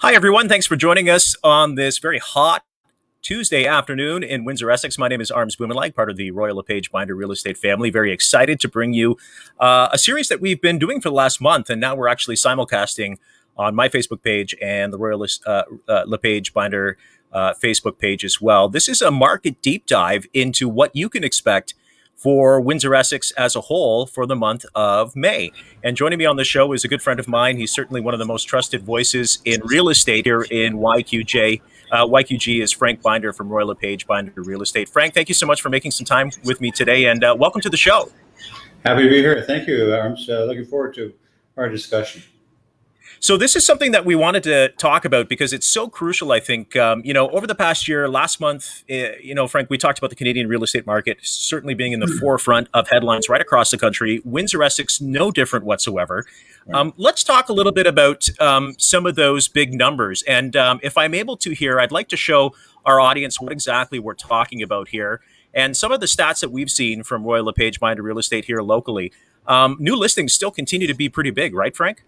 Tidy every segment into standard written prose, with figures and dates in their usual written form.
Hi, everyone. Thanks for joining us on this very hot Tuesday afternoon in Windsor, Essex. My name is Bumanlag, part of the Royal LePage Binder real estate family. Very excited to bring you a series that we've been doing for the last month, and now we're actually simulcasting on my Facebook page and the Royal LePage Binder Facebook page as well. This is a market deep dive into what you can expect for Windsor Essex as a whole for the month of May. And joining me on the show is a good friend of mine. He's certainly one of the most trusted voices in real estate here in YQJ. YQG is Frank Binder from Royal LePage Binder Real Estate. Frank, thank you so much for making some time with me today, and welcome to the show. Happy to be here. Thank you, Arms. Looking forward to our discussion. So this is something that we wanted to talk about because it's so crucial, I think. Over the past year, last month, Frank, we talked about the Canadian real estate market certainly being in the forefront of headlines right across the country. Windsor Essex, no different whatsoever. Let's talk a little bit about some of those big numbers. And if I'm able to here, I'd like to show our audience what exactly we're talking about here. And some of the stats that we've seen from Royal LePage Binder Real Estate here locally. New listings still continue to be pretty big, right, Frank?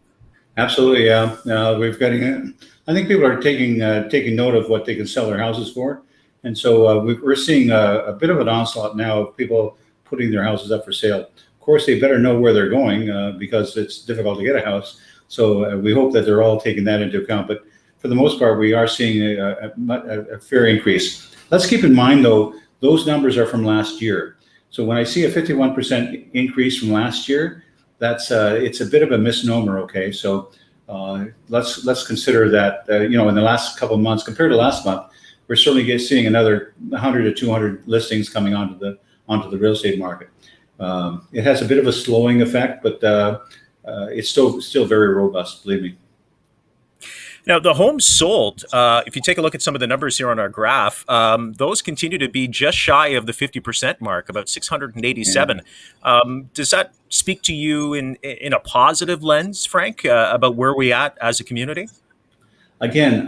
Absolutely, yeah. We've got. I think people are taking note of what they can sell their houses for, and so we're seeing a bit of an onslaught now of people putting their houses up for sale. Of course, they better know where they're going because it's difficult to get a house. So we hope that they're all taking that into account. But for the most part, we are seeing a fair increase. Let's keep in mind, though, those numbers are from last year. So when I see a 51% increase from last year, that's it's a bit of a misnomer. Okay, so let's consider that in the last couple of months compared to last month, we're certainly seeing another 100 to 200 listings coming onto the real estate market. It has a bit of a slowing effect, but it's still very robust. Believe me. Now, the homes sold, if you take a look at some of the numbers here on our graph, those continue to be just shy of the 50% mark, about 687. Yeah. Does that speak to you in a positive lens, Frank, about where we at as a community? Again,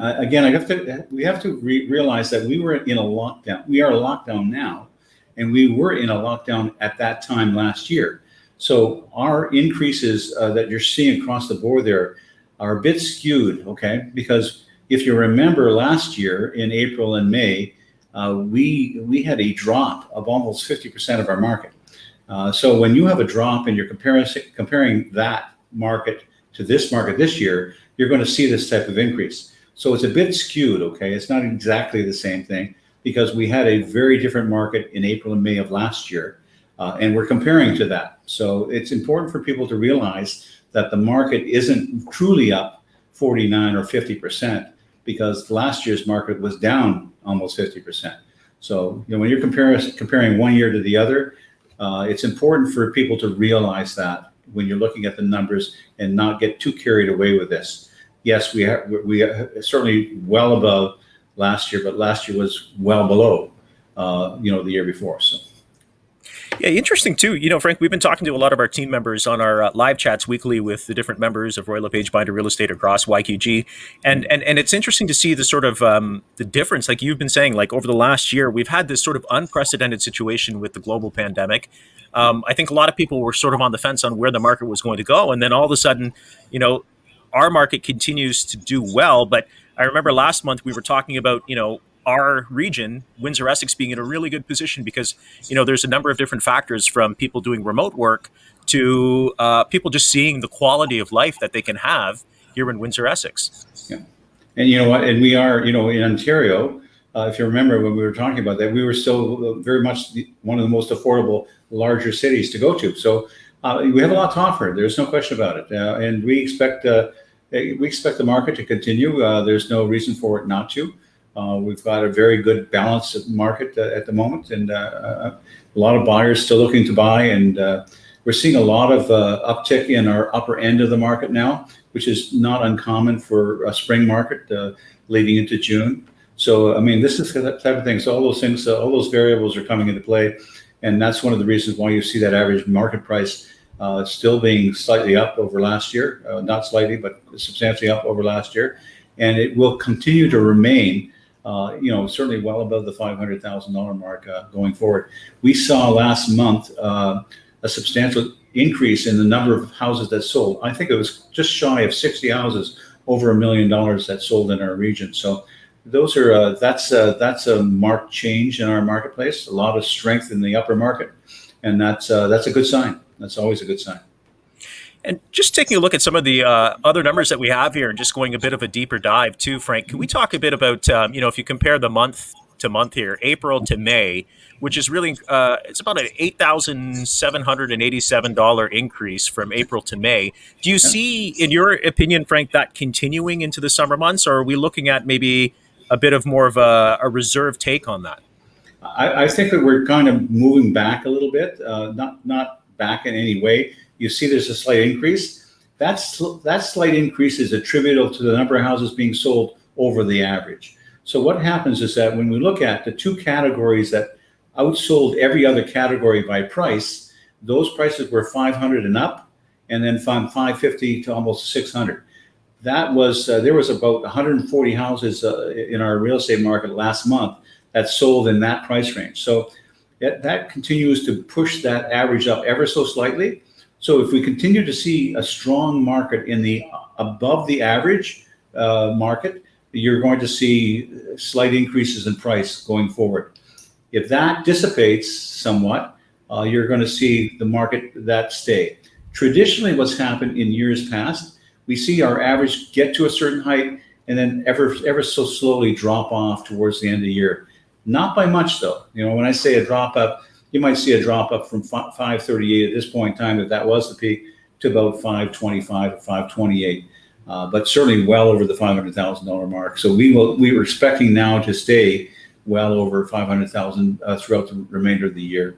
we have to realize that we were in a lockdown. We are a lockdown now, and we were in a lockdown at that time last year. So our increases that you're seeing across the board there are a bit skewed, okay? Because if you remember last year in April and May, we had a drop of almost 50% of our market. So when you have a drop and you're comparing that market to this market this year, you're going to see this type of increase. So it's a bit skewed, okay? It's not exactly the same thing because we had a very different market in April and May of last year, and we're comparing to that. So it's important for people to realize that the market isn't truly up 49 or 50% because last year's market was down almost 50%. So when you're comparing one year to the other, it's important for people to realize that when you're looking at the numbers and not get too carried away with this. Yes, we are certainly well above last year, but last year was well below the year before. So. Yeah, interesting too. Frank, we've been talking to a lot of our team members on our live chats weekly with the different members of Royal LePage Binder Real Estate across YQG, and it's interesting to see the sort of the difference. Like you've been saying, like over the last year, we've had this sort of unprecedented situation with the global pandemic. I think a lot of people were sort of on the fence on where the market was going to go, and then all of a sudden, our market continues to do well. But I remember last month we were talking about, our region, Windsor Essex, being in a really good position because, there's a number of different factors from people doing remote work to people just seeing the quality of life that they can have here in Windsor Essex. Yeah. And you know what? And we are, in Ontario, if you remember when we were talking about that, we were still very much one of the most affordable, larger cities to go to. So we have a lot to offer. There's no question about it. And we expect the market to continue. There's no reason for it not to. We've got a very good balanced market at the moment, and a lot of buyers still looking to buy. And we're seeing a lot of uptick in our upper end of the market now, which is not uncommon for a spring market leading into June. So, this is that type of thing. So all those things, all those variables are coming into play. And that's one of the reasons why you see that average market price still being slightly up over last year, not slightly, but substantially up over last year. And it will continue to remain certainly well above the $500,000 mark going forward. We saw last month a substantial increase in the number of houses that sold. I think it was just shy of 60 houses over $1 million that sold in our region. So those are that's a marked change in our marketplace. A lot of strength in the upper market, and that's a good sign. That's always a good sign. And just taking a look at some of the other numbers that we have here, and just going a bit of a deeper dive too, Frank, can we talk a bit about if you compare the month to month here, April to May, which is really it's about an $8,787 increase from April to May. Do you see, in your opinion, Frank, that continuing into the summer months, or are we looking at maybe a bit of more of a reserved take on that? I think that we're kind of moving back a little bit, not back in any way. You see there's a slight increase. That slight increase is attributable to the number of houses being sold over the average. So what happens is that when we look at the two categories that outsold every other category by price, those prices were 500 and up, and then from 550 to almost 600. That was there was about 140 houses in our real estate market last month that sold in that price range. So that continues to push that average up ever so slightly. So if we continue to see a strong market in the above the average market, you're going to see slight increases in price going forward. If that dissipates somewhat, you're going to see the market that stay. Traditionally, what's happened in years past, we see our average get to a certain height and then ever so slowly drop off towards the end of the year. Not by much, though. When I say a drop up, you might see a drop up from 538 at this point in time, if that was the peak, to about 525 or 528, but certainly well over the $500,000 mark. So we were expecting now to stay well over 500,000 throughout the remainder of the year.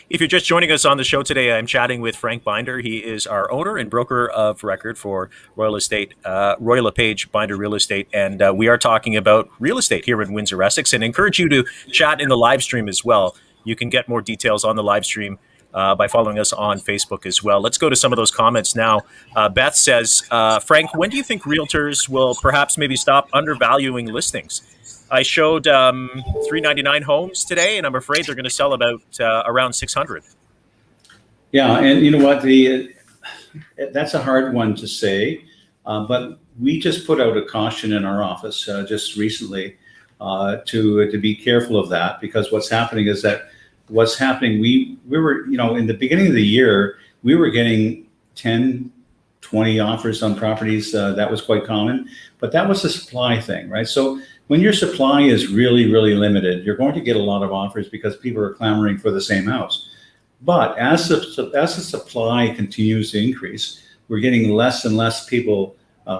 If you're just joining us on the show today, I'm chatting with Frank Binder. He is our owner and broker of record for Royal LePage Binder Real Estate, and we are talking about real estate here in Windsor Essex, and encourage you to chat in the live stream as well. You can get more details on the live stream by following us on Facebook as well. Let's go to some of those comments now. Beth says, Frank, when do you think realtors will perhaps maybe stop undervaluing listings? I showed 399 homes today, and I'm afraid they're going to sell about around 600. Yeah, and you know what? That's a hard one to say, but we just put out a caution in our office just recently to be careful of that, because what's happening is that we were, in the beginning of the year, we were getting 10, 20 offers on properties. That was quite common, but that was a supply thing, right? So when your supply is really, really limited, you're going to get a lot of offers because people are clamoring for the same house. But as the supply continues to increase, we're getting less and less people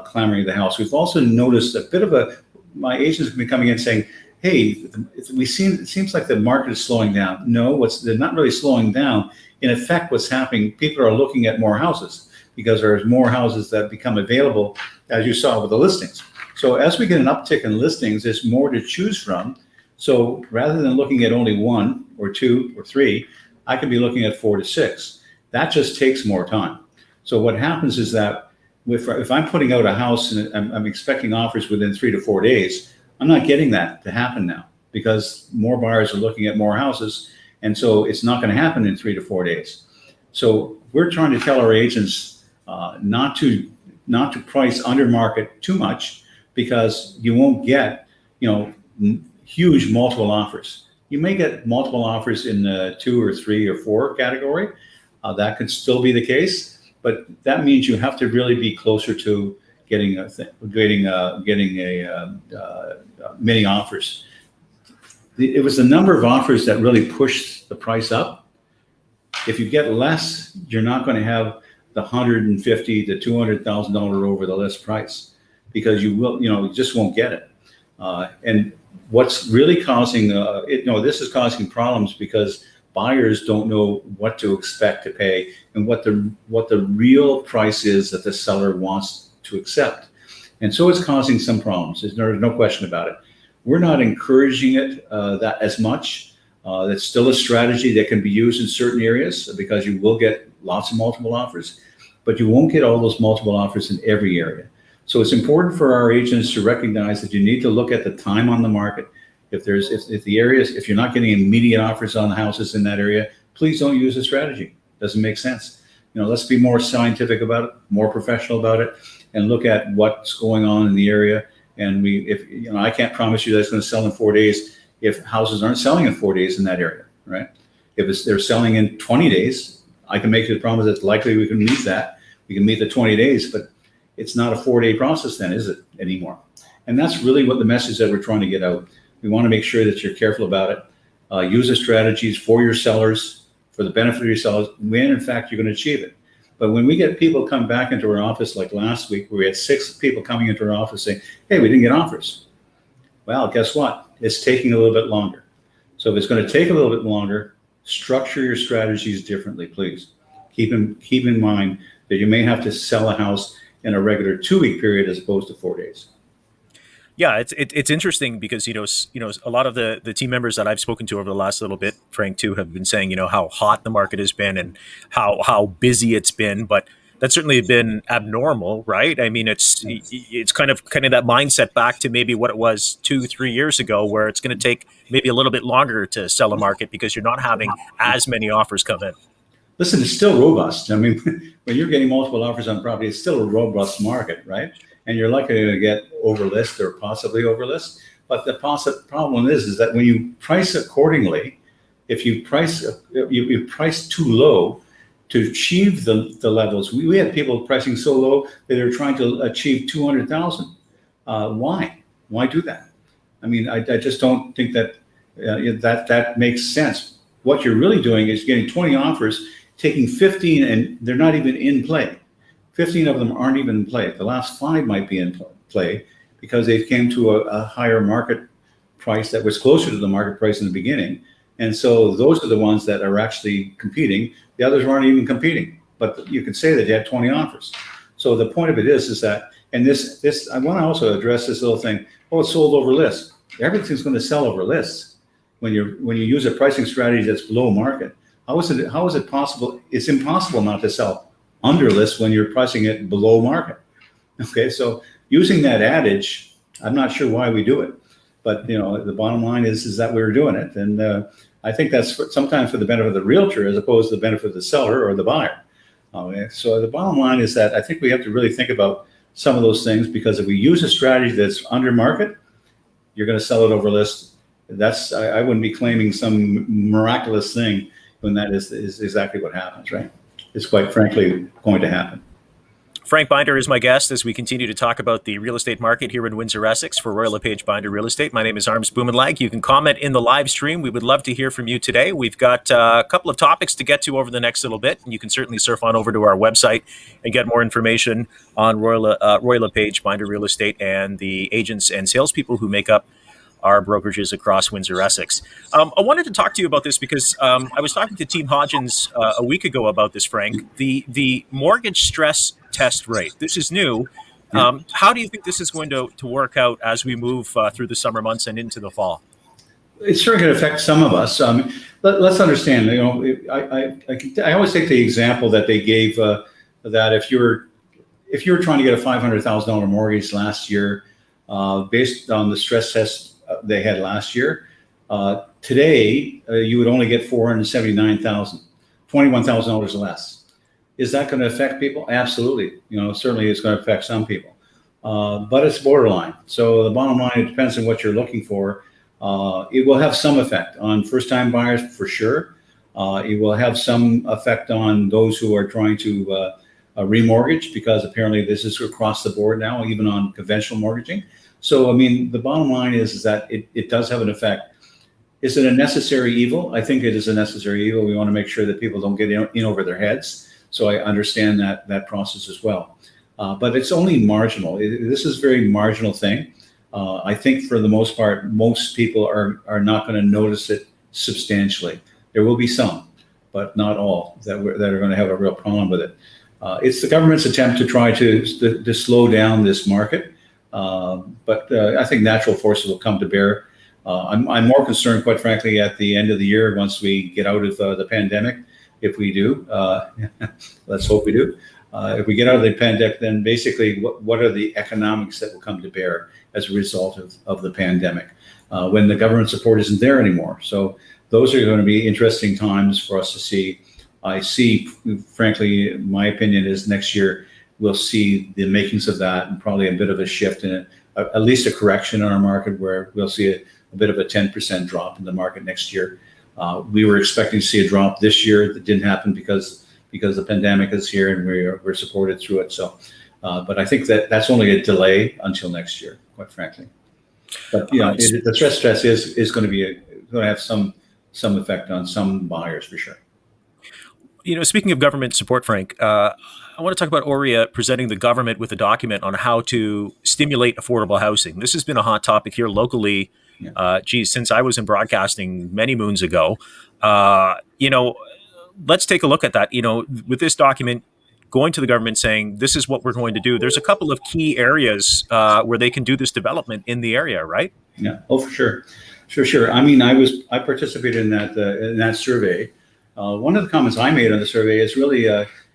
clamoring the house. We've also noticed a bit of my agents have been coming in saying, hey, it seems like the market is slowing down. No, they're not really slowing down. In effect, what's happening, people are looking at more houses because there's more houses that become available, as you saw with the listings. So as we get an uptick in listings, there's more to choose from. So rather than looking at only one or two or three, I can be looking at 4 to 6. That just takes more time. So what happens is that if I'm putting out a house and I'm expecting offers within 3 to 4 days, I'm not getting that to happen now because more buyers are looking at more houses. And so it's not going to happen in 3 to 4 days. So we're trying to tell our agents not to price under market too much, because you won't get, huge multiple offers. You may get multiple offers in the 2 or 3 or 4 category. That could still be the case, but that means you have to really be closer to getting many offers. It was the number of offers that really pushed the price up. If you get less, you're not going to have the $150,000 to $200,000 over the list price, because you just won't get it. And what's really causing this is causing problems because buyers don't know what to expect to pay and what the real price is that the seller wants to accept. And so it's causing some problems. There's no question about it. We're not encouraging it that as much. That's still a strategy that can be used in certain areas because you will get lots of multiple offers, but you won't get all those multiple offers in every area. So it's important for our agents to recognize that you need to look at the time on the market. If you're not getting immediate offers on the houses in that area, please don't use the strategy. Doesn't make sense. Let's be more scientific about it, more professional about it, and look at what's going on in the area. And I can't promise you that it's going to sell in 4 days if houses aren't selling in 4 days in that area, right? If they're selling in 20 days, I can make you the promise that likely we can meet that. We can meet the 20 days, but it's not a 4-day process then, is it, anymore? And that's really what the message that we're trying to get out. We want to make sure that you're careful about it. Use the strategies for your sellers, for the benefit of your sellers, when in fact you're going to achieve it. But when we get people come back into our office, like last week, where we had 6 people coming into our office saying, hey, we didn't get offers. Well, guess what? It's taking a little bit longer. So if it's going to take a little bit longer, structure your strategies differently, please. Keep in mind that you may have to sell a house in a regular 2-week period as opposed to 4 days. Yeah, it's interesting because a lot of the team members that I've spoken to over the last little bit, Frank too, have been saying how hot the market has been and how busy it's been, but that's certainly been abnormal, right? I mean, it's kind of that mindset back to maybe what it was 2-3 years ago, where it's going to take maybe a little bit longer to sell a market because you're not having as many offers come in. Listen, it's still robust. I mean, when you're getting multiple offers on property, it's still a robust market, right? And you're likely to get overlist or possibly overlist. But the problem is that when you price accordingly, if you price you price too low to achieve the levels, we had people pricing so low that they're trying to achieve 200,000. Why? Why do that? I mean, I just don't think that that makes sense. What you're really doing is getting 20 offers, taking 15, and they're not even in play. 15 of them aren't even in play. The last 5 might be in play because they came to a higher market price that was closer to the market price in the beginning. And so those are the ones that are actually competing. The others aren't even competing, but you can say that you had 20 offers. So the point of it is that, and this, I want to also address this little thing. Oh, it's sold over list. Everything's going to sell over lists. When you use a pricing strategy that's below market, how is it possible? It's impossible not to sell under list when you're pricing it below market. Okay, so using that adage, I'm not sure why we do it, but the bottom line is that we're doing it, and I think that's sometimes for the benefit of the realtor as opposed to the benefit of the seller or the buyer. So the bottom line is that I think we have to really think about some of those things, because if we use a strategy that's under market, you're going to sell it over list. I wouldn't be claiming some miraculous thing when that is exactly what happens, right? It's quite frankly going to happen. Frank Binder is my guest as we continue to talk about the real estate market here in Windsor, Essex for Royal LePage Binder Real Estate. My name is Arms Bumanlag. You can comment in the live stream. We would love to hear from you today. We've got a couple of topics to get to over the next little bit, and you can certainly surf on over to our website and get more information on Royal LePage Binder Real Estate and the agents and salespeople who make up our brokerages across Windsor Essex. I wanted to talk to you about this because I was talking to Team Hodgins a week ago about this, Frank. The mortgage stress test rate. This is new. How do you think this is going to work out as we move through the summer months and into the fall? It's certainly going to affect some of us. Let's understand. I always take the example that they gave that if you were trying to get a $500,000 mortgage last year, based on the stress test they had last year, today you would only get $479,000, $21,000 less. Is that going to affect people? Absolutely. Certainly it's going to affect some people, but it's borderline. So the bottom line, it depends on what you're looking for. It will have some effect on first-time buyers for sure. It will have some effect on those who are trying to remortgage, because apparently this is across the board now, even on conventional mortgaging. So, I mean, the bottom line is that it does have an effect. Is it a necessary evil? I think it is a necessary evil. We want to make sure that people don't get in over their heads. So I understand that process as well. But it's only marginal. This is a very marginal thing. I think for the most part, most people are not going to notice it substantially. There will be some, but not all that are going to have a real problem with it. It's the government's attempt to try to slow down this market. But I think natural forces will come to bear. I'm more concerned, quite frankly, at the end of the year, once we get out of the pandemic, if we do. Let's hope we do. If we get out of the pandemic, then basically what are the economics that will come to bear as a result of the pandemic when the government support isn't there anymore? So those are going to be interesting times for us to see. I see, frankly, my opinion is next year we'll see the makings of that, and probably a bit of a shift in it, at least a correction in our market, where we'll see a bit of a 10% drop in the market next year. We were expecting to see a drop this year. That didn't happen because the pandemic is here, and we're supported through it. So, but I think that's only a delay until next year, quite frankly. But the stress test is going to have some effect on some buyers for sure. Speaking of government support, Frank, I want to talk about OREA presenting the government with a document on how to stimulate affordable housing. This has been a hot topic here locally. Yeah. Since I was in broadcasting many moons ago. Let's take a look at that. With this document going to the government saying this is what we're going to do. There's a couple of key areas where they can do this development in the area, right? Yeah. Oh, for sure. Sure. I mean, I participated in that survey. One of the comments I made on the survey is really,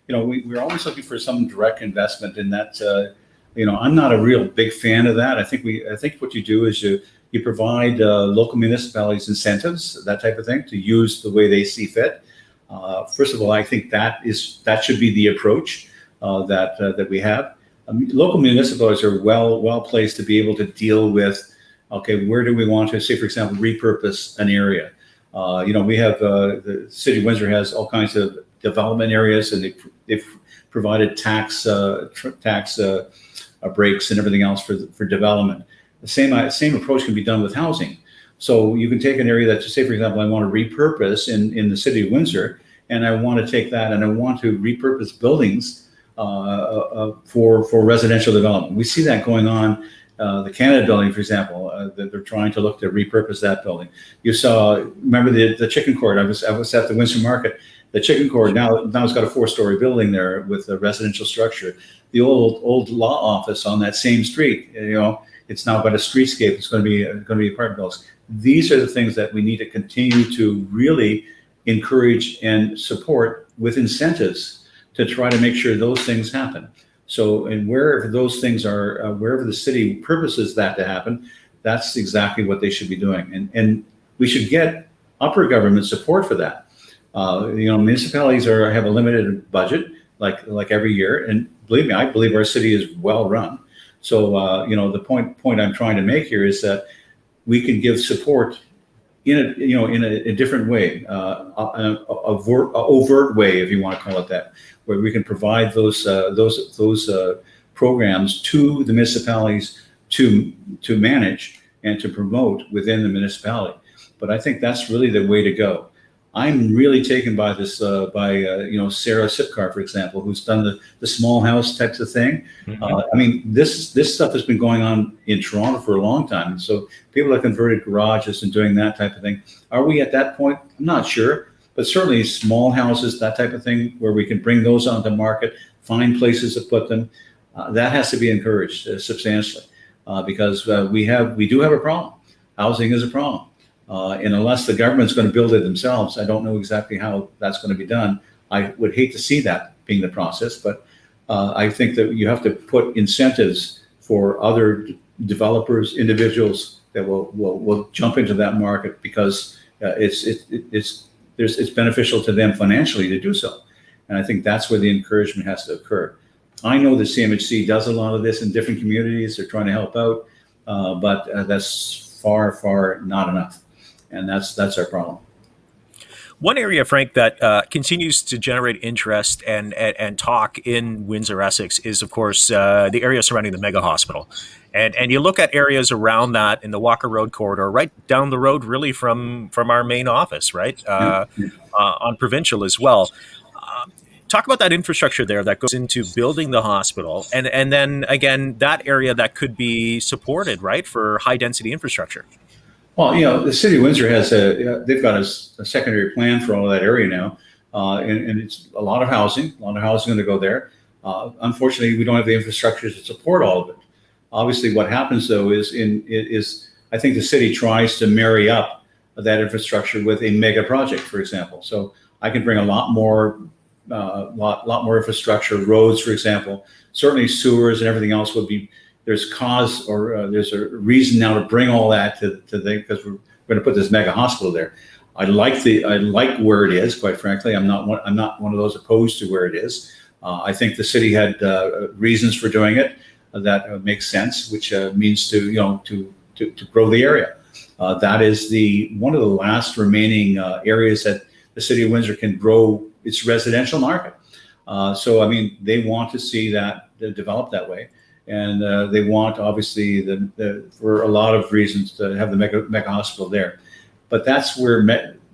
we're always looking for some direct investment in that. I'm not a real big fan of that. I think what you do is you provide local municipalities incentives, that type of thing, to use the way they see fit. First of all, I think that should be the approach that we have. Local municipalities are well placed to be able to deal with. Okay, where do we want to, say, for example, repurpose an area? We have the city of Windsor has all kinds of development areas, and they've provided tax breaks and everything else for development. The same approach can be done with housing. So you can take an area that, say, for example, I want to repurpose in the city of Windsor, and I want to take that and I want to repurpose buildings for residential development. We see that going on. The Canada building, for example, that they're trying to look to repurpose that building. You remember the chicken court? I was at the Windsor Market. The chicken court now it's got a 4-story building there with a residential structure. The old law office on that same street, it's now got a streetscape. It's going to be apartment buildings. These are the things that we need to continue to really encourage and support with incentives to try to make sure those things happen. So, and wherever those things are, wherever the city purposes that to happen, that's exactly what they should be doing. And we should get upper government support for that. Municipalities have a limited budget, like every year. And believe me, I believe our city is well run. So, the point I'm trying to make here is that we can give support in a different way, an overt way, if you want to call it that, where we can provide those programs to the municipalities to manage and to promote within the municipality. But I think that's really the way to go. I'm really taken by this, Sarah Sipcar, for example, who's done the small house types of thing. Mm-hmm. This stuff has been going on in Toronto for a long time. So people have converted garages and doing that type of thing. Are we at that point? I'm not sure, but certainly small houses, that type of thing, where we can bring those onto the market, find places to put them. That has to be encouraged substantially because we do have a problem. Housing is a problem. And unless the government's going to build it themselves, I don't know exactly how that's going to be done. I would hate to see that being the process, but I think that you have to put incentives for other developers, individuals that will jump into that market because it's beneficial to them financially to do so. And I think that's where the encouragement has to occur. I know the CMHC does a lot of this in different communities. They're trying to help out, but that's far not enough. And that's our problem. One area, Frank, that continues to generate interest and talk in Windsor Essex is, of course, the area surrounding the mega hospital. And you look at areas around that in the Walker Road corridor, right down the road, really from our main office, right, on Provincial as well. Talk about that infrastructure there that goes into building the hospital, and then again that area that could be supported, right, for high density infrastructure. Well, the city of Windsor they've got a secondary plan for all of that area now, and it's a lot of housing going to go there. Unfortunately, we don't have the infrastructure to support all of it. Obviously, what happens though is I think the city tries to marry up that infrastructure with a mega project, for example. So I can bring a lot more infrastructure, roads, for example. Certainly, sewers and everything else would be. There's there's a reason now to bring all that because we're going to put this mega hospital there. I like where it is, quite frankly. I'm not one of those opposed to where it is, I think the city had reasons for doing it that makes sense, which means to grow the area. That is one of the last remaining areas that the city of Windsor can grow its residential market. So, I mean, they want to see that develop that way. And they want, obviously, for a lot of reasons, to have the mega hospital there. But that's where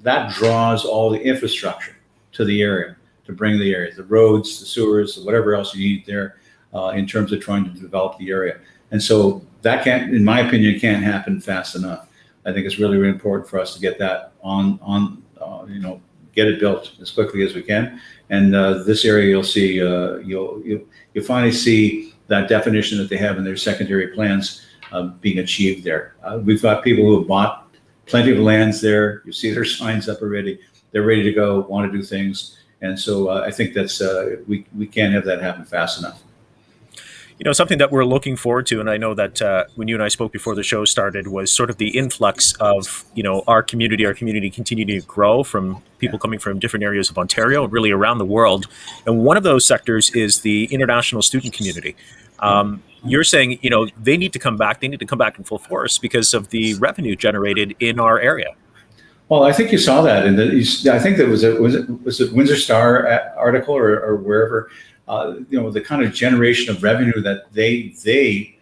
that draws all the infrastructure to the area, to bring the area, the roads, the sewers, whatever else you need there in terms of trying to develop the area. And so that can't, in my opinion, can't happen fast enough. I think it's really, really important for us to get that get it built as quickly as we can. And this area, you'll see, you'll finally see that definition that they have in their secondary plans being achieved there. We've got people who have bought plenty of lands there. You see their signs up already. They're ready to go, want to do things. And so I think that's we can't have that happen fast enough. You know, something that we're looking forward to, and I know that when you and I spoke before the show started, was sort of the influx of, our community continuing to grow from people coming from different areas of Ontario, really around the world. And one of those sectors is the international student community. You're saying, they need to come back. They need to come back in full force because of the revenue generated in our area. Well, I think you saw that, and I think there was it Windsor Star article or wherever. The kind of generation of revenue that they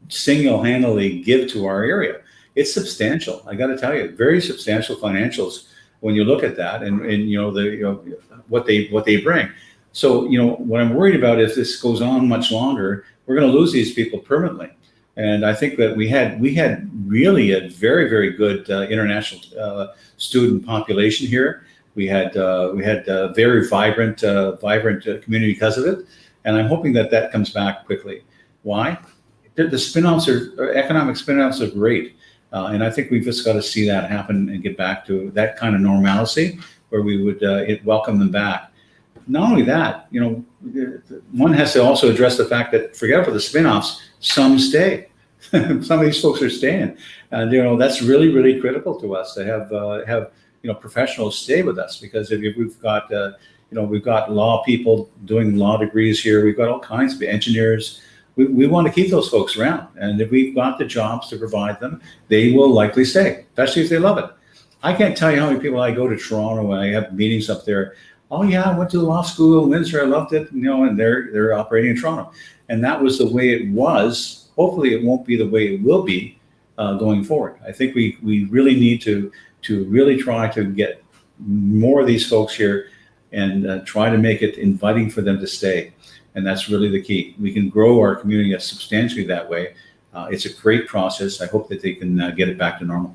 single-handedly give to our area. It's substantial. I got to tell you, very substantial financials when you look at that and what they bring. So, what I'm worried about if this goes on much longer, we're going to lose these people permanently. And I think that we had really a very, very good international student population here. We had a very vibrant community because of it, and I'm hoping that comes back quickly. Why? The spin-offs economic spin-offs are great, and I think we've just got to see that happen and get back to that kind of normalcy where we would welcome them back. Not only that, one has to also address the fact that forget about the spin-offs, some stay. Some of these folks are staying, and that's really, really critical to us to have professionals stay with us, because if we've got law people doing law degrees here, we've got all kinds of engineers. We want to keep those folks around, and if we've got the jobs to provide them, they will likely stay, especially if they love it. I can't tell you how many people I go to Toronto and I have meetings up there. Oh yeah, I went to law school in Windsor, I loved it, and they're operating in Toronto, and that was the way it was. Hopefully, it won't be the way it will be going forward. I think we really need to really try to get more of these folks here and try to make it inviting for them to stay. And that's really the key. We can grow our community substantially that way. It's a great process. I hope that they can get it back to normal.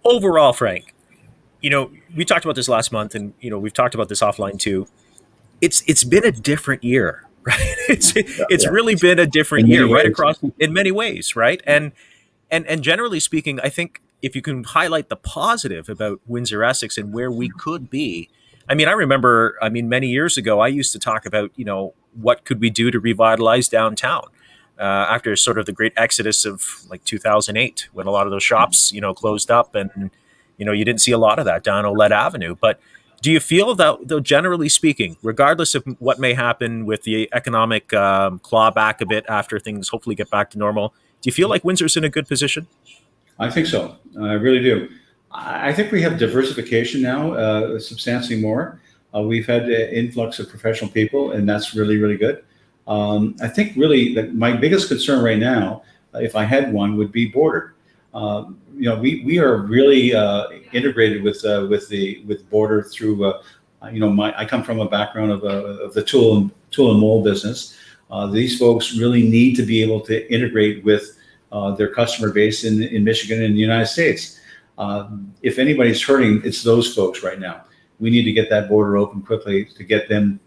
Overall, Frank, we talked about this last month, and we've talked about this offline too. It's been a different year, right? It's really been a different year, right across in many ways, right? And generally speaking, I think if you can highlight the positive about Windsor Essex and where we could be. I remember, many years ago, I used to talk about, what could we do to revitalize downtown after sort of the great exodus of like 2008, when a lot of those shops, closed up, and, you didn't see a lot of that down Olette Avenue. But do you feel that, though, generally speaking, regardless of what may happen with the economic claw back a bit after things hopefully get back to normal, do you feel like Windsor's in a good position? I think so. I really do. I think we have diversification now, substantially more. We've had an influx of professional people, and that's really, really good. I think really that my biggest concern right now, if I had one, would be border. We are really integrated with border through. I come from a background of the tool and mold business. These folks really need to be able to integrate with their customer base in Michigan and the United States. If anybody's hurting, it's those folks right now. We need to get that border open quickly to get them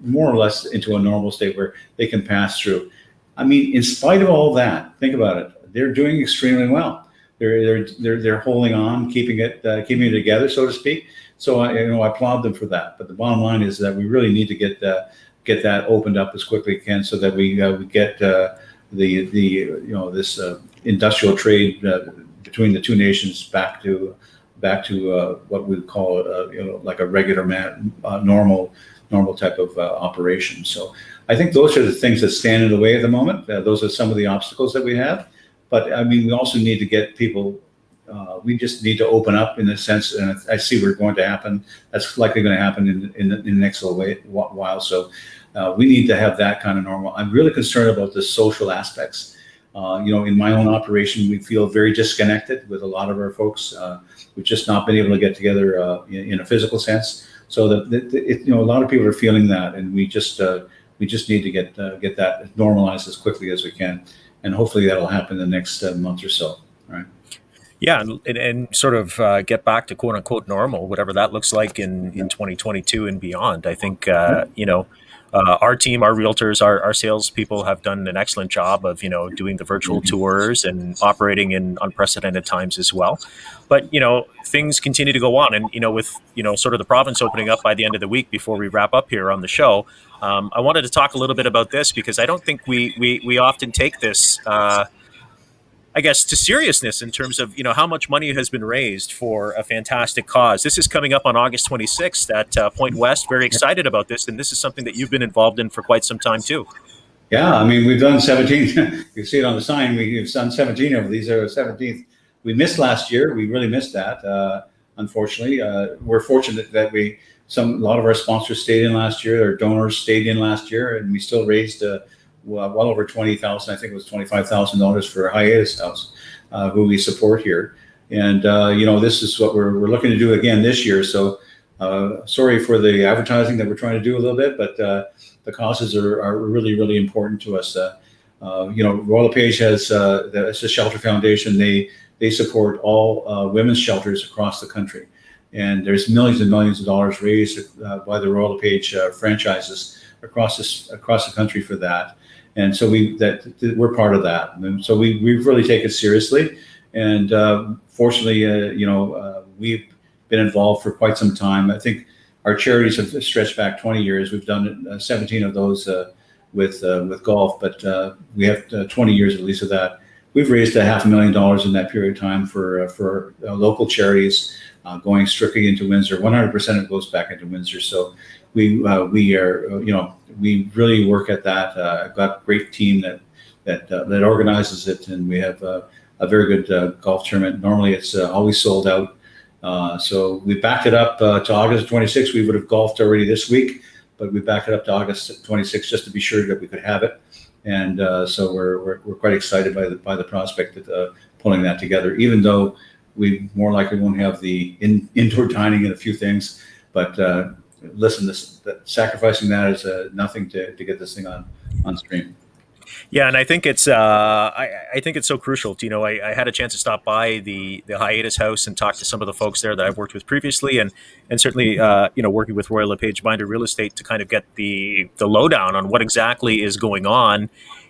more or less into a normal state where they can pass through. In spite of all that, think about it. They're doing extremely well. They're holding on, keeping it together, so to speak. So I applaud them for that. But the bottom line is that we really need to get that opened up as quickly as we can, so that we get this industrial trade between the two nations back to what we call like a regular normal normal type of operation. So I think those are the things that stand in the way at the moment. Those are some of the obstacles that we have. But I mean, we also need to get people. We just need to open up in a sense, and I see what's going to happen. That's likely going to happen in the next little while. So we need to have that kind of normal. I'm really concerned about the social aspects. In my own operation, we feel very disconnected with a lot of our folks. We've just not been able to get together in a physical sense. So a lot of people are feeling that, and we just need to get that normalized as quickly as we can, and hopefully that'll happen in the next month or so. Right. Yeah, and sort of get back to quote unquote normal, whatever that looks like in 2022 and beyond. I think our team, our realtors, our salespeople have done an excellent job of doing the virtual tours and operating in unprecedented times as well. But things continue to go on, and with sort of the province opening up by the end of the week before we wrap up here on the show. I wanted to talk a little bit about this because I don't think we often take this. I guess, to seriousness in terms of how much money has been raised for a fantastic cause. This is coming up on August 26th at Point West. Very excited about this, and this is something that you've been involved in for quite some time too. Yeah, I mean, we've done 17. You see it on the sign. We've done 17 of these. Are 17th. We missed last year. We really missed that. Unfortunately, we're fortunate that a lot of our sponsors stayed in last year. Our donors stayed in last year, and we still raised well over 20,000. I think it was $25,000 for Hiatus House, who we support here. And this is what we're looking to do again this year. So sorry for the advertising that we're trying to do a little bit, but the causes are really, really important to us. Royal LePage has it's a shelter foundation. They support all women's shelters across the country, and there's millions and millions of dollars raised by the Royal LePage franchises across the country for that. And so we're part of that. And so we really take it seriously. And fortunately, we've been involved for quite some time. I think our charities have stretched back 20 years. We've done 17 of those with golf, but we have 20 years at least of that. We've raised $500,000 in that period of time for local charities, going strictly into Windsor. 100% of it goes back into Windsor. So we really work at that. I've got a great team that organizes it, and we have a very good golf tournament. Normally, it's always sold out. So we backed it up to August 26th. We would have golfed already this week, but we backed it up to August 26th just to be sure that we could have it. And so we're quite excited by the prospect of pulling that together, even though we more likely won't have the indoor dining and a few things. But listen, sacrificing that is nothing to get this thing on stream. Yeah, and I think it's I think it's so crucial. I had a chance to stop by the Hiatus House and talk to some of the folks there that I've worked with previously, and certainly working with Royal LePage Binder Real Estate to kind of get the lowdown on what exactly is going on.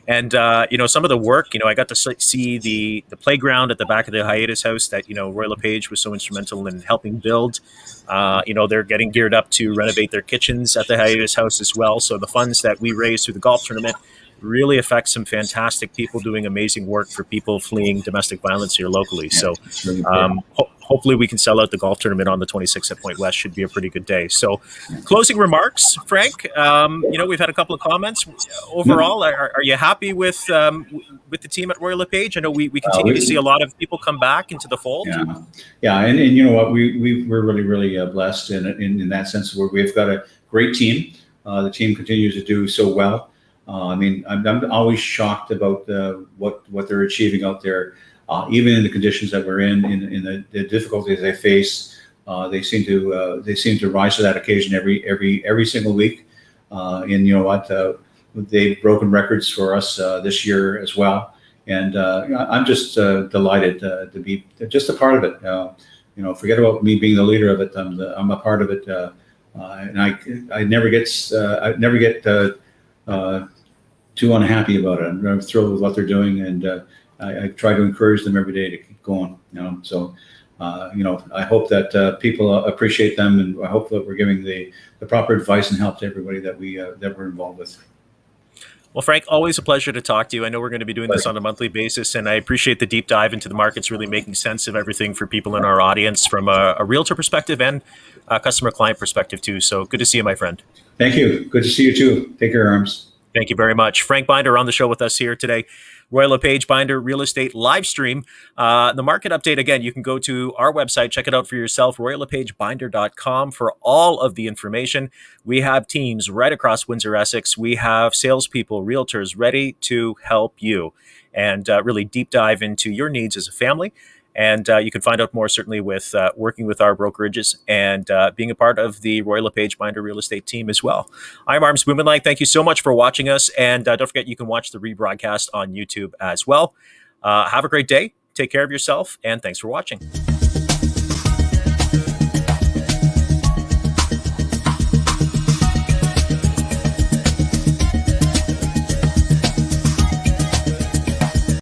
And some of the work, I got to see the playground at the back of the Hiatus House that Royal LePage was so instrumental in helping build. They're getting geared up to renovate their kitchens at the Hiatus House as well. So the funds that we raised through the golf tournament really affect some fantastic people doing amazing work for people fleeing domestic violence here locally. Yeah, so really hopefully we can sell out the golf tournament on the 26th at Point West. Should be a pretty good day. So closing remarks, Frank. We've had a couple of comments. Overall, are you happy with the team at Royal LePage? I know we continue to see a lot of people come back into the fold. Yeah, and you know what, we're really, really blessed in that sense where we've got a great team. The team continues to do so well. I'm always shocked about what they're achieving out there, even in the conditions that we're in the difficulties they face. They seem to rise to that occasion every single week. And you know what, they've broken records for us this year as well. And I'm just delighted to be just a part of it. Forget about me being the leader of it. I'm a part of it, and I never get too unhappy about it. I'm thrilled with what they're doing, and I try to encourage them every day to keep going. So I hope that people appreciate them, and I hope that we're giving the proper advice and help to everybody that we're involved with. Well, Frank, always a pleasure to talk to you. I know we're going to be doing this on a monthly basis, and I appreciate the deep dive into the markets, really making sense of everything for people in our audience from a realtor perspective and a customer client perspective too. So good to see you, my friend. Thank you. Good to see you too. Take care, Arms. Thank you very much. Frank Binder on the show with us here today. Roy LePage Binder Real Estate live stream. The market update, again, you can go to our website, check it out for yourself, roylepagebinder.com for all of the information. We have teams right across Windsor Essex. We have salespeople, realtors ready to help you and really deep dive into your needs as a family. And you can find out more certainly with working with our brokerages and being a part of the Roy LePage Binder Real Estate team as well. I'm Arms Bumanlag. Thank you so much for watching us. And don't forget, you can watch the rebroadcast on YouTube as well. Have a great day. Take care of yourself. And thanks for watching.